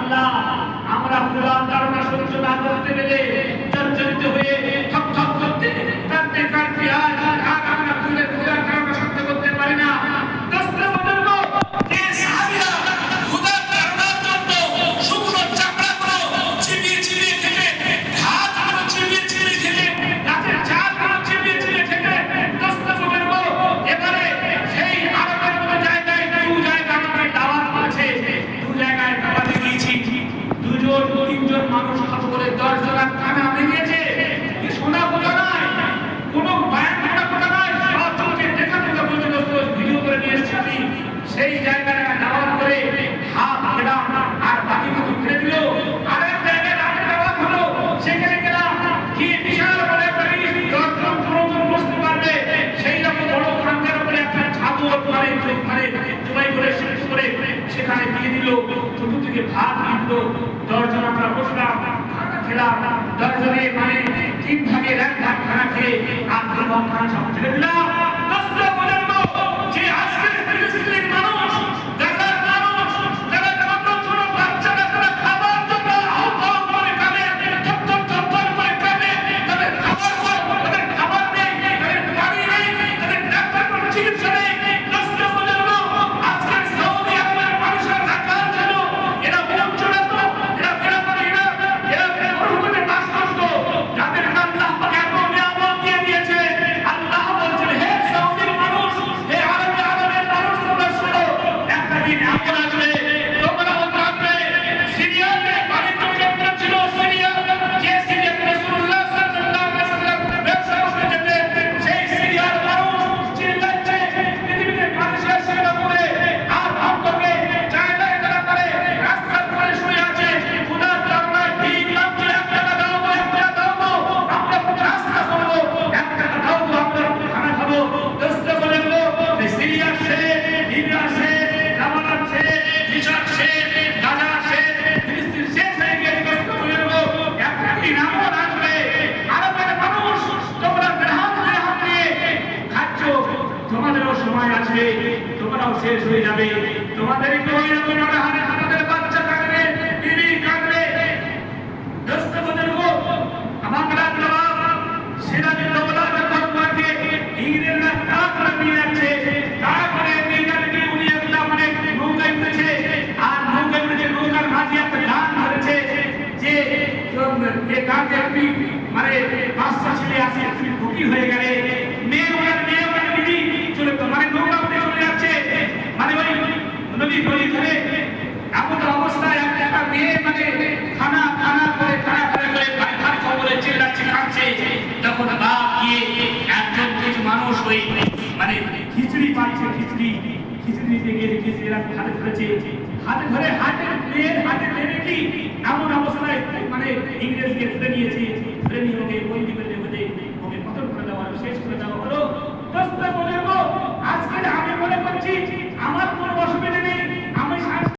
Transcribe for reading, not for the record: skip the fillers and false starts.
আল্লাহ আমরা খোদার কারণে সহ্য না করতে পেরে জর্জরিত হয়ে ঠক করতে কাঁদতে কাঁদতে আজ আমরা খোদার কারণে সহ্য করতে পারি না। দোস্ত বুজুর্গ, যে সাহাবীরা খোদার কারণের জন্য শুকনো চামড়াগুলো চিবিয়ে চিবিয়ে খেতে, ভাতগুলো চিবিয়ে চিবিয়ে খেতে, রাতের চালগুলো চিবিয়ে চিবিয়ে খেতে, দোস্ত বুজুর্গ, এবারে সেই আরবের মতো জায়গায় দু জায়গায় আমাকে দাওয়াত করেছে, দু জায়গায় দাওয়াতে গিয়েছি, দুজন তিনজন মানুষ হাত করে 10 জনের কানে আমি দিয়েছে। কি শোনা কথা নয়, কোনো বায়ান করা কথা নয়, সব চোখে দেখা কথা বলতে দোস্ত, ভিডিও করে নিয়ে এসেছি আমি। সেই জায়গায় দাওয়াত করে হাত খেলাম আর বাকি কিছু ফেলে দিল। আরেক জায়গায় রাতে দাওয়াত হলো, সেখানে গেলাম, কি বিশাল বড় একটা জিনিস, 10 জন 15 জন বসতে পারবে সেই রকম বড় খানকার উপরে একটা ছাগল মানে জবাই করে শেষ করে সেখানে দিয়ে দিল, চতুর্দিকে ভাত দিয়ে দিল। 10 জন আমরা বসলাম, খানা খেলাম, 10 জনে মানে 3 ভাগের 1 ভাগ খানা খেয়ে আর 2 ভাগ খানা সব ছেড়ে দিলাম। দোস্ত বুজুর্গ, যে আজকের ফিলিস্তিনের মানুষ, গাজার মানুষ, যারা ছোট ছোট বাচ্চারা তারা খাবার জন্য আহ্বান করে কাঁদে, থর করে কাঁদে, তাদের খাবার নেই, তাদের পানি নেই, তাদের ডাক্তার চিকিৎসা নেই। দোস্ত বুজুর্গ, আজকের সৌদি আরবের মানুষের ঢাকার জন্য এরা বঞ্চনাত, এরা বেড়াপানি, এরা মরুভূমিতে বাস করত, যাদের আল্লাহ পাক এত নিয়ামত দিয়ে দিয়েছে। আল্লাহ বলছেন, হে সৌদির মানুষ, হে আরবের মানুষ, তোমরা শোনো, একটা দিন এমন আসবে তোমরাও কাঁদবে। সিরিয়াতে বাড়িতে কেমন ছিল সিরিয়া, যে সিরিয়াতে রাসূলুল্লাহ সাল্লাল্লাহু আলাইহি ওয়াসাল্লাম ব্যবসা করতে যেতেন, সেই সিরিয়ার মানুষ চিল্লাচ্ছে, পৃথিবীতে মানুষের সেবা করে আর ভক্তকে জায়গায় তারা করে রাস্তার পরে শুয়ে আছে, খোদার কারণে ঠিক লাগছে, 1 টাকা দাও, 1 টাকা দাও, আমরা রাস্তা করবো, 1 টাকা দাও, আমরা খানা খাবো। দোস্ত বুজুর্গ, সিরিয়া শেষ, লিবিয়া শেষ, লেবানন শেষ, মিশর শেষ, গাজা শেষ, ফিলিস্তিন শেষ হয়ে গেছে। দোস্ত বুজুর্গ, একটা দিন এমন আসবে, আরবের মানুষ তোমরা বেহাত নিয়ে খাচ্ছ, তোমাদেরও সময় আসবে, তোমরাও শেষ হয়ে যাবে। তোমাদেরই তো ওই রকম হারে আমাদের বাচ্চা কাঁদবে, বিবি কাঁদবে। দোস্ত বুজুর্গ, আমার নবাব সিরাজউদ্দৌলা যখন মাকে ইংরেজরা তাড়া করে নিয়ে যাচ্ছে, তাড়া করে নিয়ে যাচ্ছে, উনি একটা মানে নৌকায় উঠেছে, আর নৌকায় উঠেছে, নৌকার মাঝে একটা গান ধরেছে, যে এই গানকে একটি মানে বাচ্চা ছেলে আছে, একটি ভুকি হয়ে গেলে মেয়ে ওনার বিবি চলে মানে নৌকা উঠে চলে যাচ্ছে, মানে ওই নদী ধরে এমন অবস্থায় একটা মেয়ে মানে খানা করে ভাই খবরে চিল্লাচ্ছে, কাঁদছে। তখন বাপ গিয়ে একজন কিছু মানুষ ওই মানে খিচুড়ি পাচ্ছে, খিচুড়ি দিতে গিয়ে খিচুড়ি হাতে ধরেছে, মেয়ের হাতে দেবে কি এমন অবস্থায় মানে ইংরেজকে ধরে নিয়েছে, ধরে নিয়ে ওকে বন্দি করে ওকে পতন করে দেওয়া হলো, শেষ করে দেওয়া হলো। দোস্ত বুজুর্গ, আজকে আমি মনে করছি আমার কোনো অসুবিধা নেই,